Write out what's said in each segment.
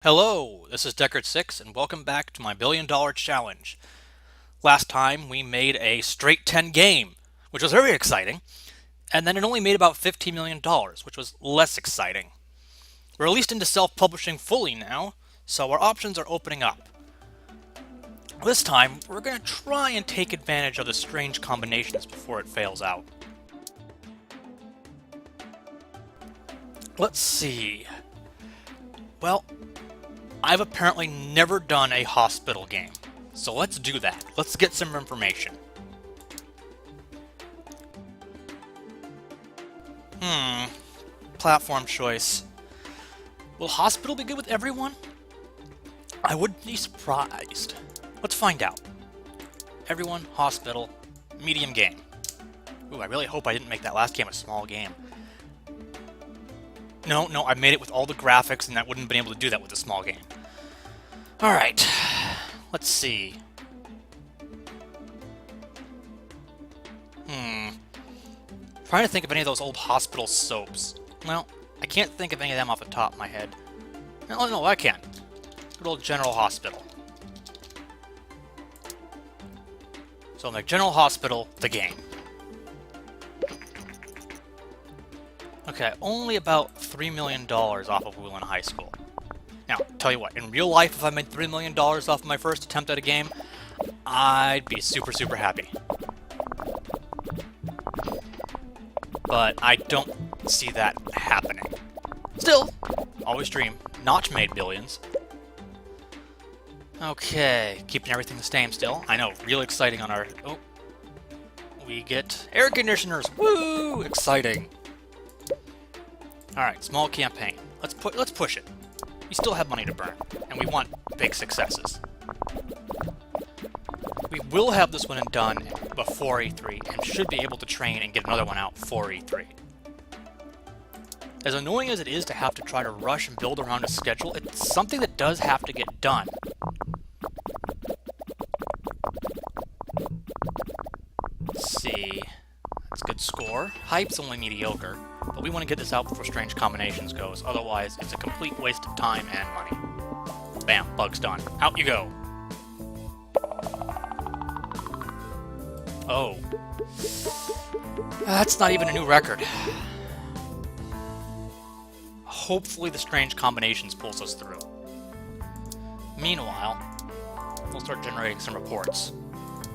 Hello, this is Deckard6 and welcome back to my $1 billion challenge. Last time we made a straight 10 game, which was very exciting, and then it only made about $15 million, which was less exciting. We're released into self-publishing fully now, so our options are opening up. This time, we're going to try and take advantage of the strange combinations before it fails out. Let's see. Well, I've apparently never done a hospital game, so let's do that. Let's get some information. Platform choice. Will hospital be good with everyone? I wouldn't be surprised. Let's find out. Everyone, hospital, medium game. Ooh, I really hope I didn't make that last game a small game. No, I made it with all the graphics, and I wouldn't have been able to do that with a small game. Alright, let's see. Trying to think of any of those old hospital soaps. Well, I can't think of any of them off the top of my head. No, I can. Good old General Hospital. So I'm like, General Hospital, the game. Okay, only about $3 million off of Wheeling High School. Now, tell you what, in real life, if I made $3 million off my first attempt at a game, I'd be super, super happy. But I don't see that happening. Still, always dream. Notch made billions. Okay, keeping everything the same still. I know, real exciting on our... Oh, we get air conditioners. Woo! Exciting. Alright, small campaign. Let's push it. We still have money to burn, and we want big successes. We will have this one done before E3, and should be able to train and get another one out for E3. As annoying as it is to have to try to rush and build around a schedule, it's something that does have to get done. Let's see. That's a good score. Hype's only mediocre, but we want to get this out before Strange Combinations goes, otherwise it's a complete waste of time and money. Bam, bug's done. Out you go! Oh. That's not even a new record. Hopefully the Strange Combinations pulls us through. Meanwhile, we'll start generating some reports,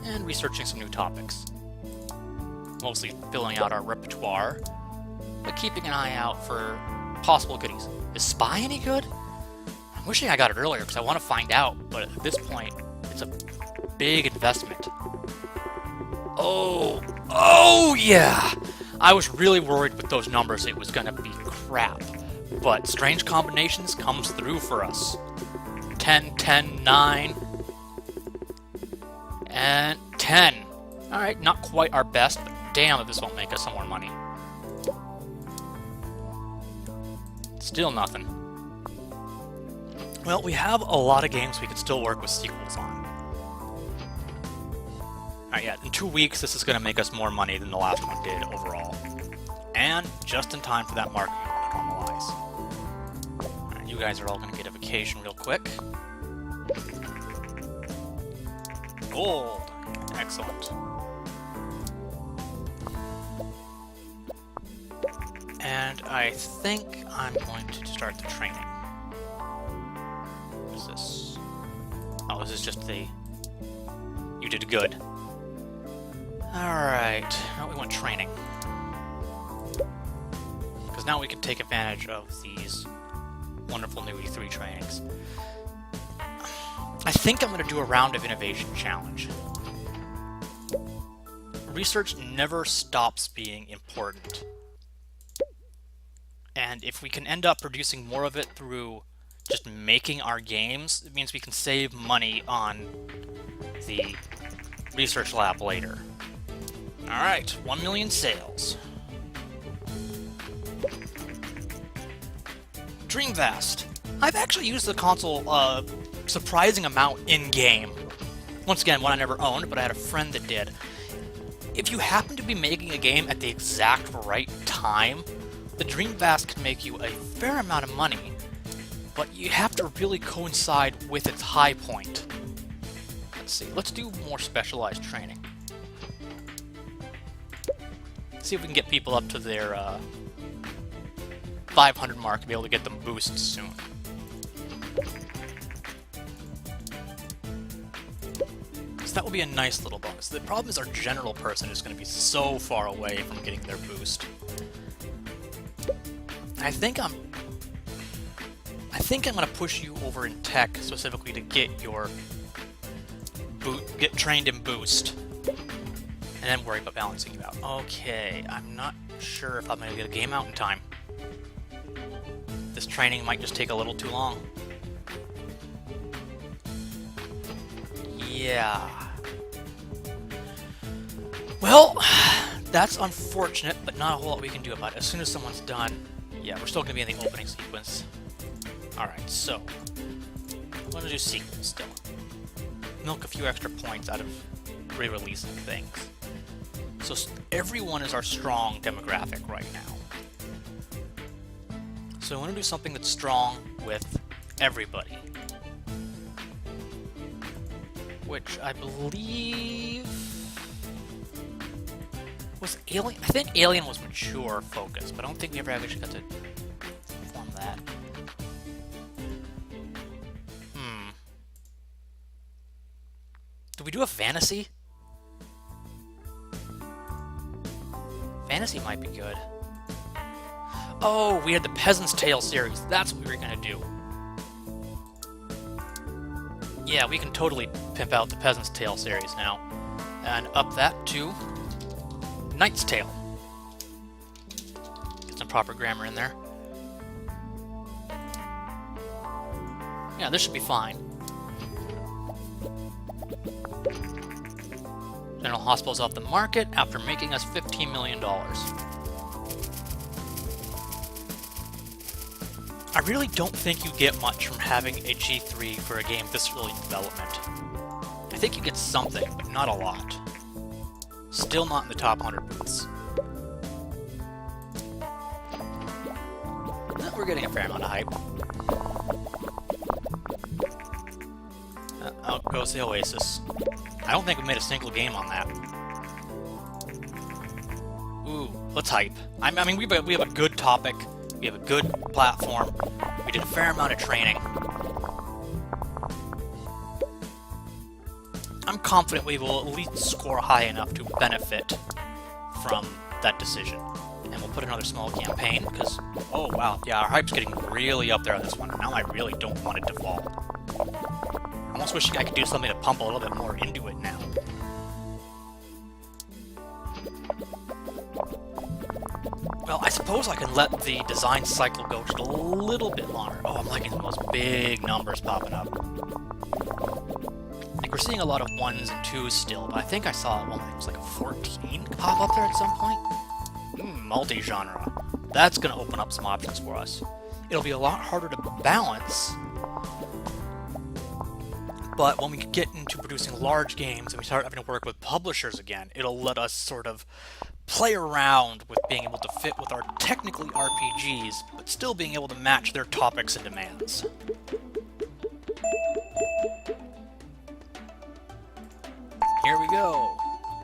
and researching some new topics. Mostly filling out our repertoire, but keeping an eye out for possible goodies. Is Spy any good? I'm wishing I got it earlier because I want to find out, but at this point, it's a big investment. Oh yeah! I was really worried with those numbers it was gonna be crap, but Strange Combinations comes through for us. 10, 10, 9, and 10. Alright, not quite our best, but damn if this won't make us some more money. Still nothing. Well, we have a lot of games we could still work with sequels on. Alright, yeah, in 2 weeks this is going to make us more money than the last one did overall. And just in time for that market to normalize. Alright, you guys are all going to get a vacation real quick. Gold! Excellent. And I think I'm going to start the training. What is this? Oh, this is just the... You did good. Alright, now we want training. Because now we can take advantage of these wonderful new E3 trainings. I think I'm going to do a round of innovation challenge. Research never stops being important. And if we can end up producing more of it through just making our games, it means we can save money on the research lab later. Alright, 1 million sales. Dreamvast. I've actually used the console a surprising amount in-game. Once again, one I never owned, but I had a friend that did. If you happen to be making a game at the exact right time, the Dreamvast can make you a fair amount of money but you have to really coincide with its high point. Let's see, let's do more specialized training. See if we can get people up to their 500 mark and be able to get them boosts soon. So that will be a nice little bonus. The problem is our general person is going to be so far away from getting their boost. I think I'm going to push you over in tech specifically to get your get trained in boost, and then worry about balancing you out. Okay, I'm not sure if I'm going to get a game out in time. This training might just take a little too long. Yeah. Well, that's unfortunate, but not a whole lot we can do about it. As soon as someone's done, yeah, we're still going to be in the opening sequence. Alright, so I'm going to do sequels still. Milk a few extra points out of re-releasing things. So everyone is our strong demographic right now. So I want to do something that's strong with everybody. Which I believe was Alien. I think Alien was mature focus, but I don't think we ever actually got to perform that. Do we do a fantasy? Fantasy might be good. Oh, we had the Peasant's Tale series. That's what we were gonna do. Yeah, we can totally pimp out the Peasant's Tale series now. And up that to Knight's Tale. Get some proper grammar in there. Yeah, this should be fine. General Hospital's off the market after making us $15 million. I really don't think you get much from having a G3 for a game this early in development. I think you get something, but not a lot. Still not in the top 100 booths. We're getting a fair amount of hype. Out goes the Oasis. I don't think we made a single game on that. Ooh, let's hype. I mean, we have a good topic. We have a good platform. We did a fair amount of training. I'm confident we will at least score high enough to benefit from that decision. And we'll put another small campaign, because, oh wow, yeah, our hype's getting really up there on this one. Now I really don't want it to fall. I almost wish I could do something to pump a little bit more into it now. Well, I suppose I can let the design cycle go just a little bit longer. Oh, I'm liking those big numbers popping up. Like, we're seeing a lot of 1s and 2s still, but I think I saw one that was like a 14 pop up there at some point. Multi-genre. That's going to open up some options for us. It'll be a lot harder to balance, but when we get into producing large games and we start having to work with publishers again, it'll let us sort of play around with being able to fit with our technically RPGs, but still being able to match their topics and demands. Here we go!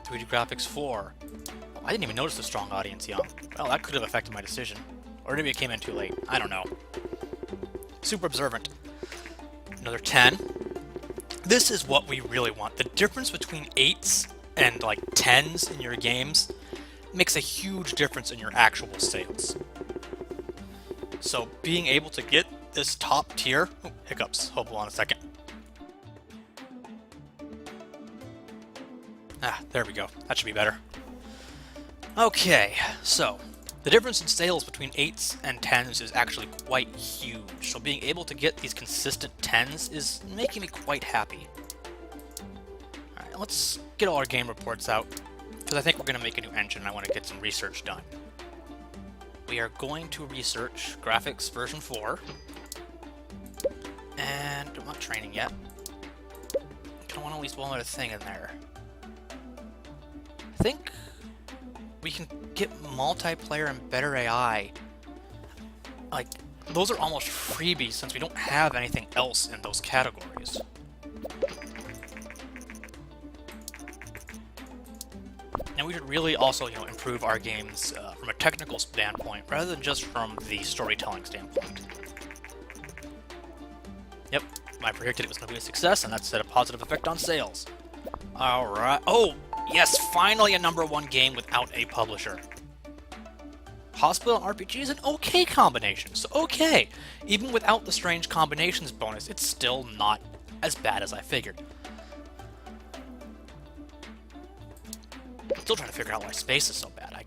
3D Graphics 4. I didn't even notice the strong audience young. Well, that could have affected my decision. Or maybe it came in too late. I don't know. Super observant. Another 10. This is what we really want. The difference between 8s and like 10s in your games makes a huge difference in your actual sales. So being able to get this top tier... Oh, hiccups. Hold on a second. Ah, there we go. That should be better. Okay, so the difference in sales between 8s and 10s is actually quite huge. So being able to get these consistent 10s is making me quite happy. Alright, let's get all our game reports out, because I think we're going to make a new engine and I want to get some research done. We are going to research graphics version 4. And I'm not training yet. I want at least one other thing in there. I think we can get multiplayer and better AI. Like, those are almost freebies since we don't have anything else in those categories. And we should really also, improve our games from a technical standpoint rather than just from the storytelling standpoint. Yep, I predicted it was going to be a success, and that's had a positive effect on sales. Alright. Oh, yes, finally a #1 game without a publisher. Hospital and RPG is an okay combination, so okay. Even without the strange combinations bonus, it's still not as bad as I figured. Still trying to figure out why space is so bad. I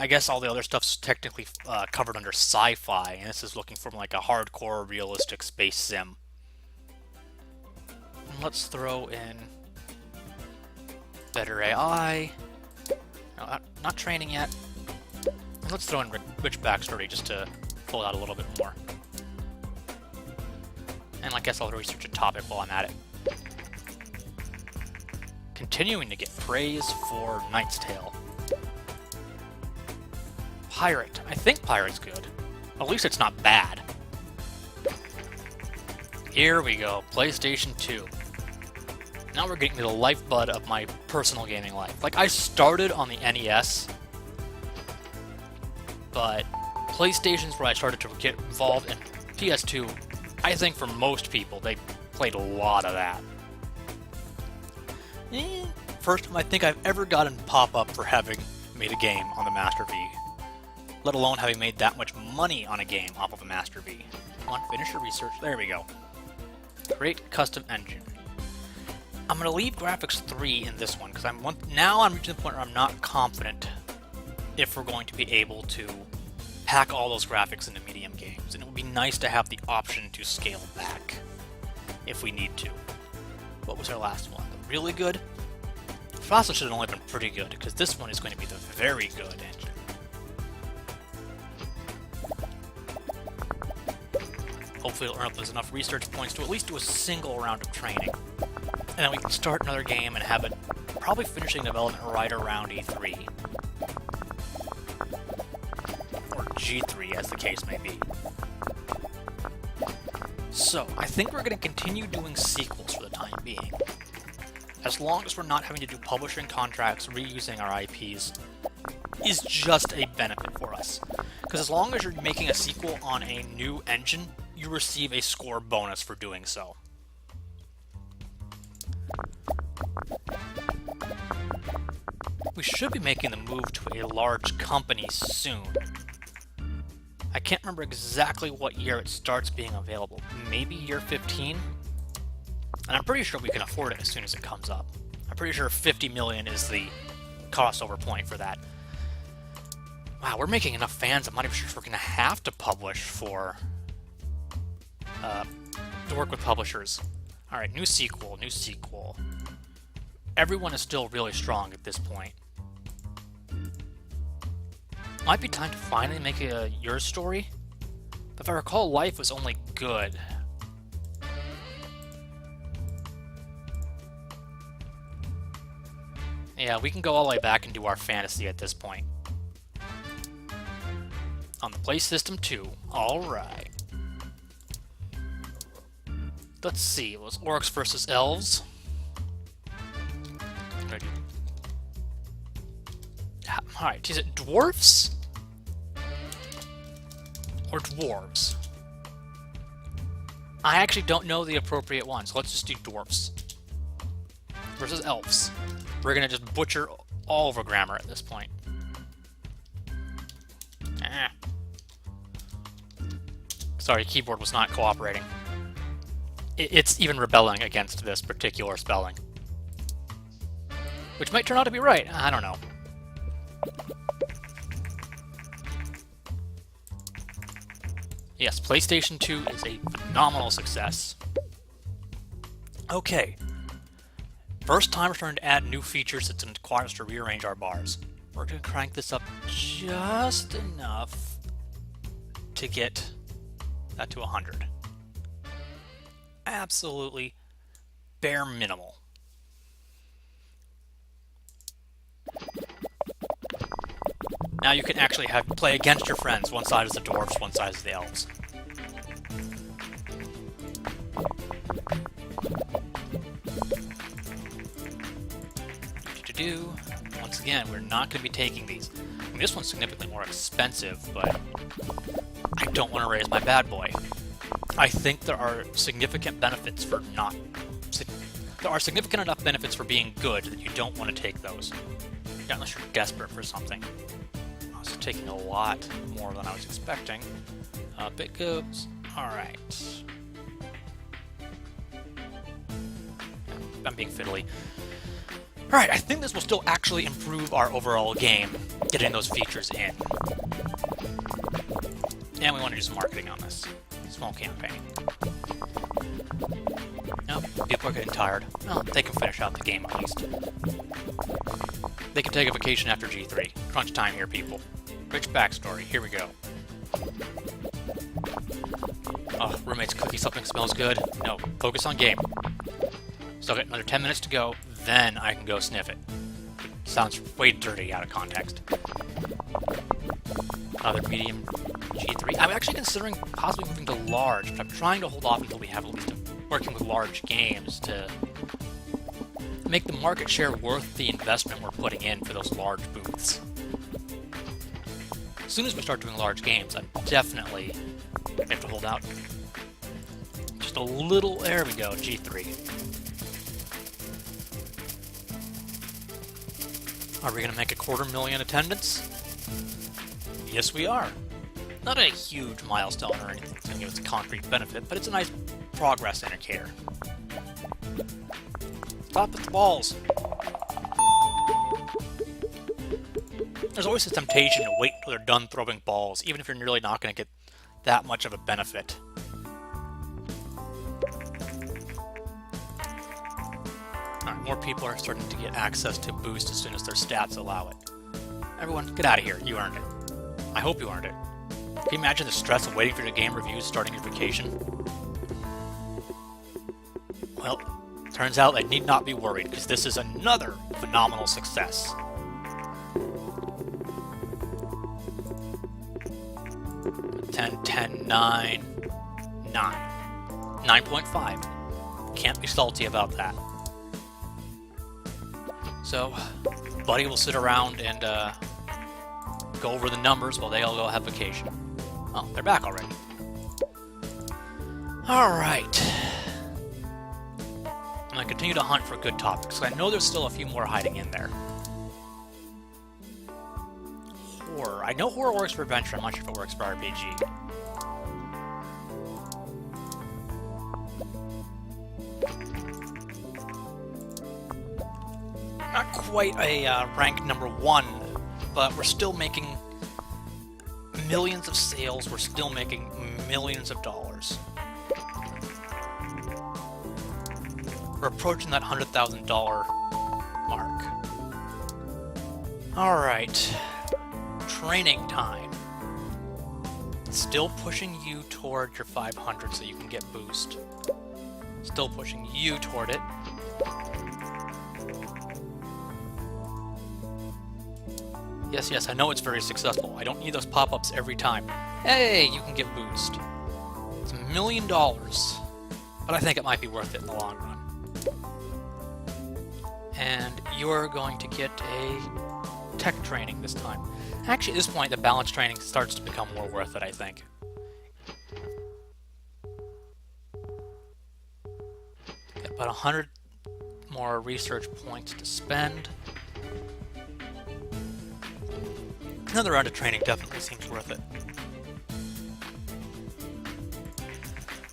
guess all the other stuff's technically covered under sci-fi, and this is looking for like a hardcore, realistic space sim. And let's throw in better AI. No, not training yet. And let's throw in rich backstory just to pull it out a little bit more. And I guess I'll research a topic while I'm at it. Continuing to get praise for Knight's Tale. Pirate. I think Pirate's good. At least it's not bad. Here we go. PlayStation 2. Now we're getting to the lifeblood of my personal gaming life. Like, I started on the NES, but PlayStation's where I started to get involved, and PS2, I think for most people, they played a lot of that. First time I think I've ever gotten pop-up for having made a game on the Master V, let alone having made that much money on a game off of a Master V. Come on, finish your research. There we go. Create custom engine. I'm going to leave graphics 3 in this one, because now I'm reaching the point where I'm not confident if we're going to be able to pack all those graphics into medium games, and it would be nice to have the option to scale back if we need to. What was our last one? The really good? The last one should have only been pretty good, because this one is going to be the very good engine. Hopefully it'll earn up enough research points to at least do a single round of training. And then we can start another game and have it probably finishing development right around E3. Or G3, as the case may be. So, I think we're going to continue doing sequels for the time being. As long as we're not having to do publishing contracts, reusing our IPs, is just a benefit for us. Because as long as you're making a sequel on a new engine, you receive a score bonus for doing so. We should be making the move to a large company soon. I can't remember exactly what year it starts being available. Maybe year 15? And I'm pretty sure we can afford it as soon as it comes up. I'm pretty sure 50 million is the crossover point for that. Wow, we're making enough fans, I'm not even sure if we're going to have to publish for... to work with publishers. Alright, new sequel. Everyone is still really strong at this point. Might be time to finally make a your story. But if I recall, Life was only good. Yeah, we can go all the way back and do our fantasy at this point. On the Play System 2. Alright. Let's see, it was Orcs versus Elves. Alright, is it dwarfs? Or dwarves? I actually don't know the appropriate one, so let's just do dwarfs. Versus elves. We're gonna just butcher all of our grammar at this point. Sorry, keyboard was not cooperating. It's even rebelling against this particular spelling. Which might turn out to be right, I don't know. Yes, PlayStation 2 is a phenomenal success. Okay. First time we're starting to add new features that require us to rearrange our bars. We're going to crank this up just enough to get that to 100. Absolutely bare minimal. Now you can actually play against your friends. One side is the dwarves, one side is the elves. Once again, we're not going to be taking these. I mean, this one's significantly more expensive, but I don't want to raise my bad boy. I think there are significant benefits for not... There are significant enough benefits for being good that you don't want to take those. Yeah, unless you're desperate for something. I was taking a lot more than I was expecting. Up it goes. Alright. I'm being fiddly. Alright, I think this will still actually improve our overall game, getting those features in. And we want to do some marketing on this. Small campaign. Nope, people are getting tired. Well, they can finish out the game at least. They can take a vacation after G3. Crunch time here, people. Rich backstory, here we go. Oh, roommate's cookie, something smells good. No, focus on game. Still got another 10 minutes to go, then I can go sniff it. Sounds way dirty out of context. Another medium G3. I'm actually considering possibly moving to large, but I'm trying to hold off until we have at least working with large games to make the market share worth the investment we're putting in for those large booths. As soon as we start doing large games, I'm definitely have to hold out. Just a little, there we go, G3. Are we going to make a 250,000 attendance? Yes, we are. Not a huge milestone or anything that's going to give us a concrete benefit, but it's a nice progress indicator. Stop with the balls. There's always a temptation to wait until they're done throwing balls, even if you're really not going to get that much of a benefit. Alright, more people are starting to get access to boost as soon as their stats allow it. Everyone, get out of here. You earned it. I hope you earned it. Can you imagine the stress of waiting for your game reviews starting your vacation? Well, turns out I need not be worried, because this is another phenomenal success. Ten, 10, 9, 9.5. Can't be salty about that. So, Buddy will sit around and go over the numbers while they all go have vacation. Oh, they're back already. Alright. I'm going to continue to hunt for good topics, because I know there's still a few more hiding in there. Horror. I know horror works for adventure, I'm not sure if it works for RPG. Not quite a rank number 1, but we're still making millions of sales, we're still making millions of dollars. We're approaching that $100,000 mark. Alright. Training time. Still pushing you toward your 500 so you can get boost. Still pushing you toward it. Yes, I know it's very successful. I don't need those pop-ups every time. Hey, you can get boost. It's $1 million, but I think it might be worth it in the long run. And you're going to get a tech training this time. Actually, at this point, the balance training starts to become more worth it, I think. Got about 100 more research points to spend. Another round of training definitely seems worth it.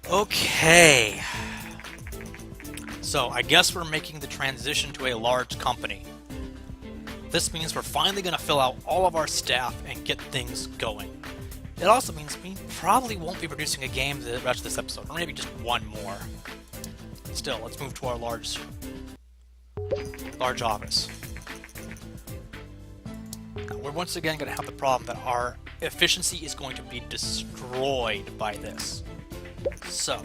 Okay. So, I guess we're making the transition to a large company. This means we're finally going to fill out all of our staff and get things going. It also means we probably won't be producing a game the rest of this episode, or maybe just one more. Still, let's move to our large office. We're once again going to have the problem that our efficiency is going to be destroyed by this. So,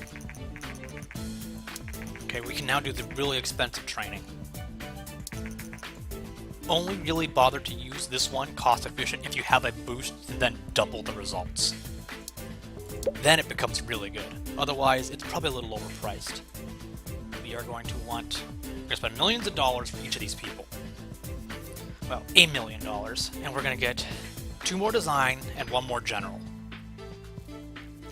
okay, we can now do the really expensive training. only really bother to use this one cost efficient if you have a boost to then double the results. Then it becomes really good. Otherwise, it's probably a little overpriced. We are going to spend millions of dollars for each of these people. Well, $1 million, and we're going to get 2 more design and 1 more general.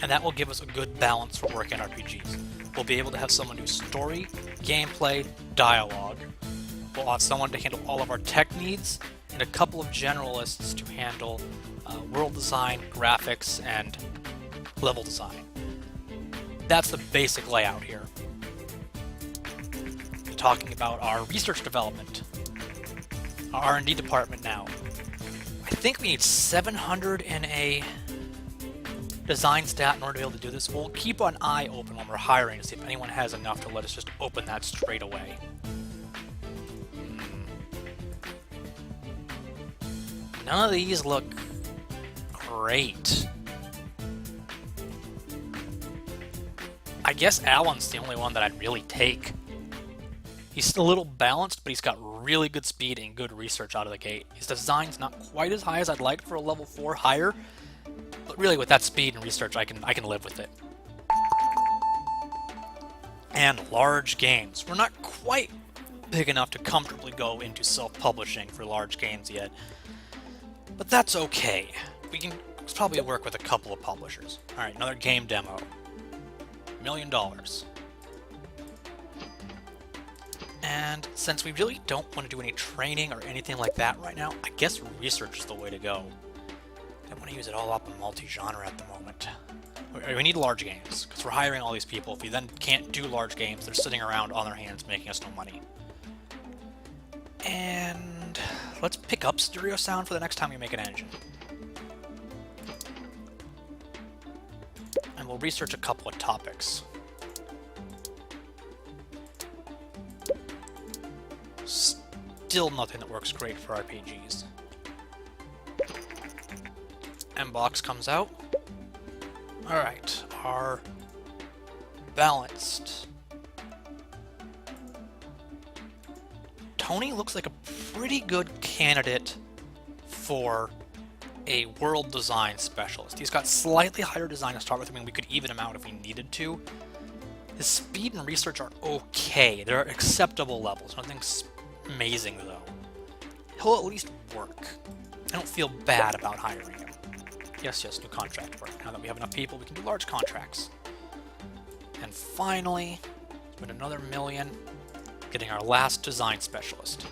And that will give us a good balance for working RPGs. We'll be able to have someone do story, gameplay, dialogue. We'll have someone to handle all of our tech needs, and a couple of generalists to handle world design, graphics, and level design. That's the basic layout here. Talking about our research development, our R&D department now. I think we need 700 in a design stat in order to be able to do this. We'll keep an eye open when we're hiring to see if anyone has enough to let us just open that straight away. None of these look great. I guess Alan's the only one that I'd really take. He's a little balanced, but he's got really good speed and good research out of the gate. His design's not quite as high as I'd like for a level 4 higher, but really with that speed and research, I can live with it. And large games. We're not quite big enough to comfortably go into self-publishing for large games yet, but that's okay. We can probably work with a couple of publishers. Alright, another game demo. $1 million. And since we really don't want to do any training or anything like that right now, I guess research is the way to go. I don't want to use it all up in multi-genre at the moment. We need large games, because we're hiring all these people. If we then can't do large games, they're sitting around on their hands making us no money. And let's pick up stereo sound for the next time we make an engine. And we'll research a couple of topics. Still nothing that works great for RPGs. M-Box comes out. Alright, our balanced. Tony looks like a pretty good candidate for a world design specialist. He's got slightly higher design to start with. I mean, we could even him out if we needed to. His speed and research are okay. They're acceptable levels. Nothing amazing, though. He'll at least work. I don't feel bad about hiring him. Yes, new contract work. Now that we have enough people, we can do large contracts. And finally, with another $1 million, getting our last design specialist.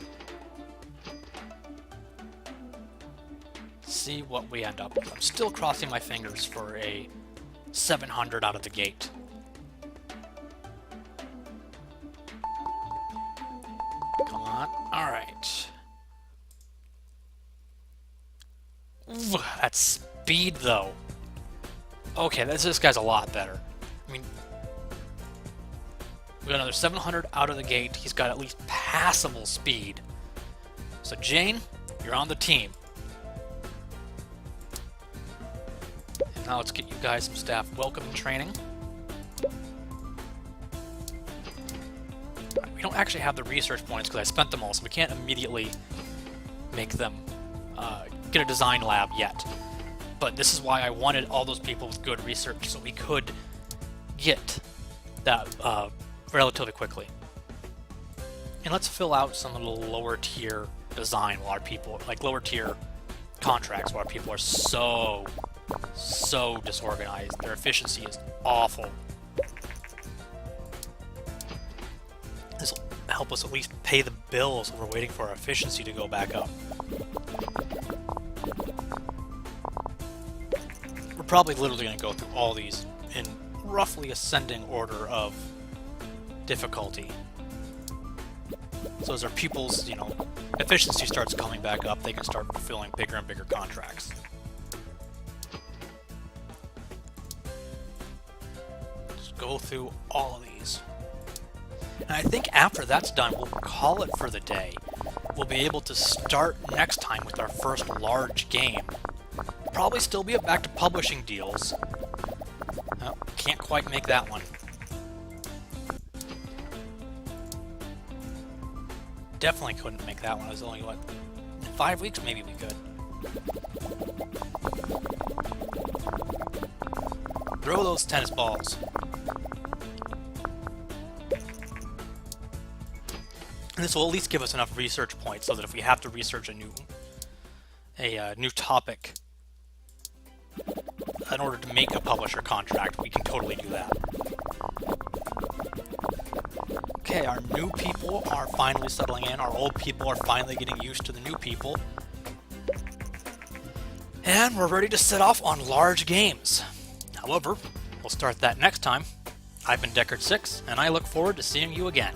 See what we end up with. I'm still crossing my fingers for a 700 out of the gate. Come on. Alright. That speed, though. Okay, this guy's a lot better. I mean, we got another 700 out of the gate. He's got at least passable speed. So, Jane, you're on the team. And now let's get you guys some staff welcome and training. We don't actually have the research points because I spent them all, so we can't immediately make them get a design lab yet. But this is why I wanted all those people with good research, so we could get that relatively quickly. And let's fill out some of the lower tier design while our people, like lower tier contracts, while our people are so disorganized. Their efficiency is awful. This will help us at least pay the bills while we're waiting for our efficiency to go back up. We're probably literally going to go through all these in roughly ascending order of difficulty. So as our pupils, efficiency starts coming back up, they can start fulfilling bigger and bigger contracts. Just go through all of these. And I think after that's done, we'll call it for the day. We'll be able to start next time with our first large game. Probably still be back to publishing deals. Oh, can't quite make that one. Definitely couldn't make that one. It was only, 5 weeks, maybe we could. Throw those tennis balls. And this will at least give us enough research points so that if we have to research a new topic in order to make a publisher contract, we can totally do that. Okay, our new people are finally settling in. Our old people are finally getting used to the new people. And we're ready to set off on large games. However, we'll start that next time. I've been Deckard6, and I look forward to seeing you again.